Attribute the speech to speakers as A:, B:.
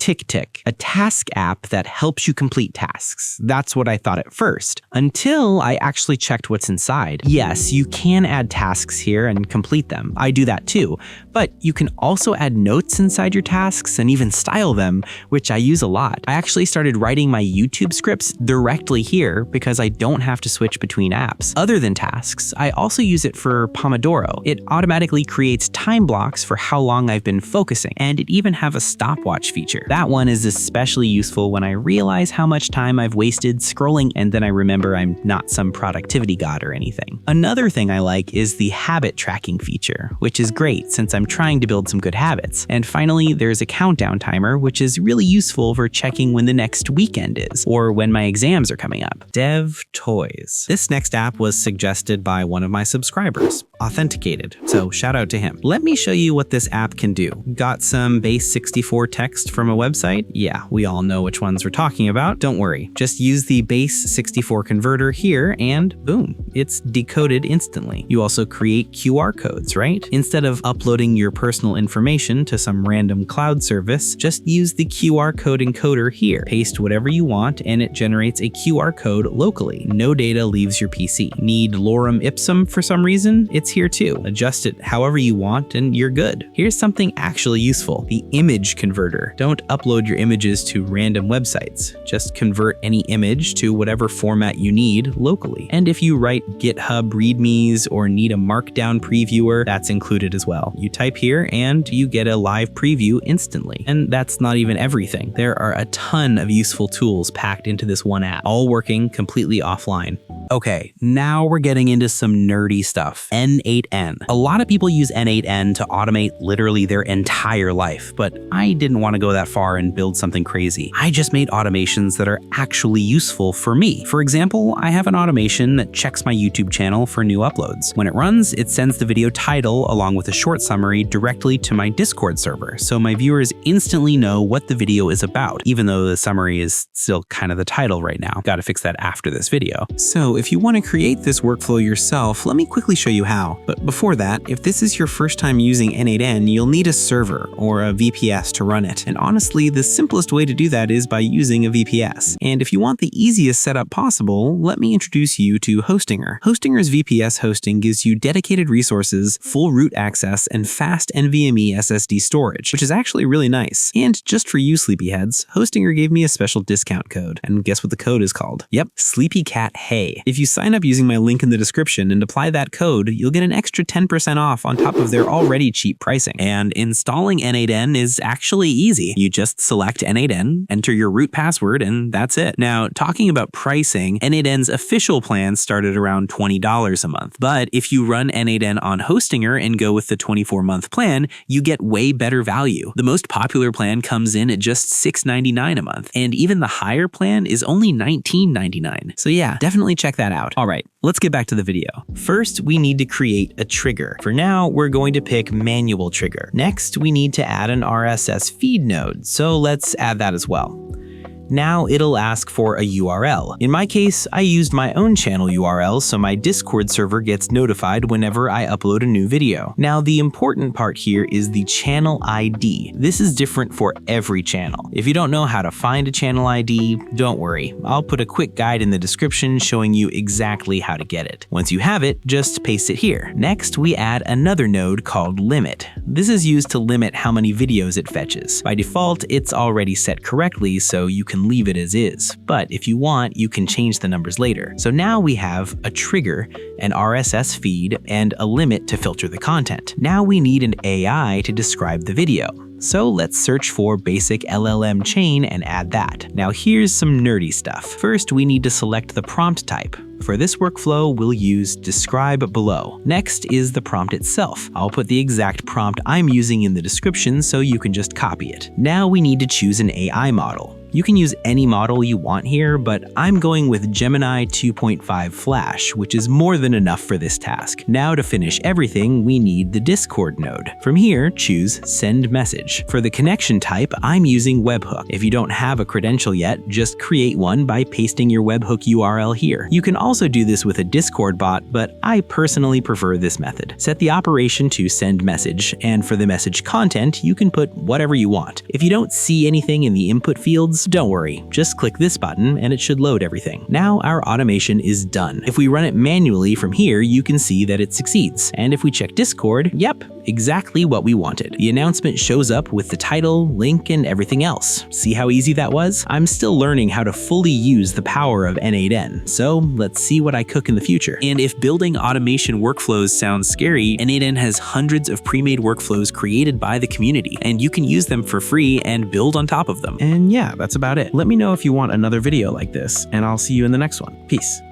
A: TickTick, a task app that helps you complete tasks. That's what I thought at first, until I actually checked what's inside. Yes, you can add tasks here and complete them. I do that too, but you can also add notes inside your tasks and even style them, which I use a lot. I actually started writing my YouTube scripts directly here because I don't have to switch between apps. Other than tasks, I also use it for Pomodoro. It automatically creates time blocks for how long I've been focusing, and it even have a stopwatch feature. That one is especially useful when I realize how much time I've wasted scrolling and then I remember I'm not some productivity god or anything. Another thing I like is the habit tracking feature, which is great since I'm trying to build some good habits. And finally, there's a countdown timer, which is really useful for checking when the next weekend is, or when my exams are coming up. DevToys. This next app was suggested by one of my subscribers, Authenticated, so shout out to him. Let me show you what this app can do. Got some base 64 text from a website? Yeah, we all know which ones we're talking about. Don't worry, just use the base 64 converter here and boom, it's decoded instantly. You also create QR codes, right? Instead of uploading your personal information to some random cloud service, just use the QR code encoder here. Paste whatever you want and it generates a QR code locally. No data leaves your PC. Need lorem ipsum for some reason? It's here too. Adjust it however you want and you're good. Here's something actually useful, the image converter. Don't upload your images to random websites. Just convert any image to whatever format you need locally. And if you write GitHub readmes or need a Markdown previewer, that's included as well. You type here and you get a live preview instantly. And that's not even everything. There are a ton of useful tools packed into this one app, all working completely offline. Okay, now we're getting into some nerdy stuff. N8N. A lot of people use N8N to automate literally their entire life, but I didn't want to go that far and build something crazy. I just made automations that are actually useful for me. For example, I have an automation that checks my YouTube channel for new uploads. When it runs, it sends the video title along with a short summary directly to my Discord server, so my viewers instantly know what the video is about, even though the summary is still kind of the title right now. Gotta fix that after this video. So if you want to create this workflow yourself, let me quickly show you how. But before that, if this is your first time using N8N, you'll need a server or a VPS to run it. And honestly, the simplest way to do that is by using a VPS. And if you want the easiest setup possible, let me introduce you to Hostinger. Hostinger's VPS hosting gives you dedicated resources, full root access, and fast NVMe SSD storage, which is actually really nice. And just for you sleepyheads, Hostinger gave me a special discount code. And guess what the code is called? Yep, SleepyCat Hey. If you sign up using my link in the description and apply that code, you'll get an extra 10% off on top of their already cheap pricing. And installing N8N is actually easy. You just select N8N, enter your root password, and that's it. Now, talking about pricing, N8N's official plan started around $20 a month. But if you run N8N on Hostinger and go with the 24-month plan, you get way better value. The most popular plan comes in at just $6.99 a month, and even the higher plan is only $19.99. So yeah, definitely check that out. All right, let's get back to the video. First, we need to create a trigger. For now, we're going to pick manual trigger. Next, we need to add an RSS feed node, so let's add that as well. Now it'll ask for a URL. In my case, I used my own channel URL, so my Discord server gets notified whenever I upload a new video. Now the important part here is the channel ID. This is different for every channel. If you don't know how to find a channel ID, don't worry. I'll put a quick guide in the description showing you exactly how to get it. Once you have it, just paste it here. Next, we add another node called limit. This is used to limit how many videos it fetches. By default, it's already set correctly, so you can leave it as is, but if you want, you can change the numbers later. So now we have a trigger, an RSS feed, and a limit to filter the content. Now we need an AI to describe the video. So let's search for basic LLM chain and add that. Now here's some nerdy stuff. First, we need to select the prompt type. For this workflow, we'll use describe below. Next is the prompt itself. I'll put the exact prompt I'm using in the description so you can just copy it. Now we need to choose an AI model. You can use any model you want here, but I'm going with Gemini 2.5 Flash, which is more than enough for this task. Now to finish everything, we need the Discord node. From here, choose Send Message. For the connection type, I'm using webhook. If you don't have a credential yet, just create one by pasting your webhook URL here. You can also do this with a Discord bot, but I personally prefer this method. Set the operation to send message, and for the message content, you can put whatever you want. If you don't see anything in the input fields, don't worry. Just click this button and it should load everything. Now our automation is done. If we run it manually from here, you can see that it succeeds. And if we check Discord, yep, exactly what we wanted. The announcement shows up with the title, link, and everything else. See how easy that was? I'm still learning how to fully use the power of N8N, so let's see what I cook in the future. And if building automation workflows sounds scary, N8N has hundreds of pre-made workflows created by the community, and you can use them for free and build on top of them. And yeah, that's about it. Let me know if you want another video like this, and I'll see you in the next one. Peace.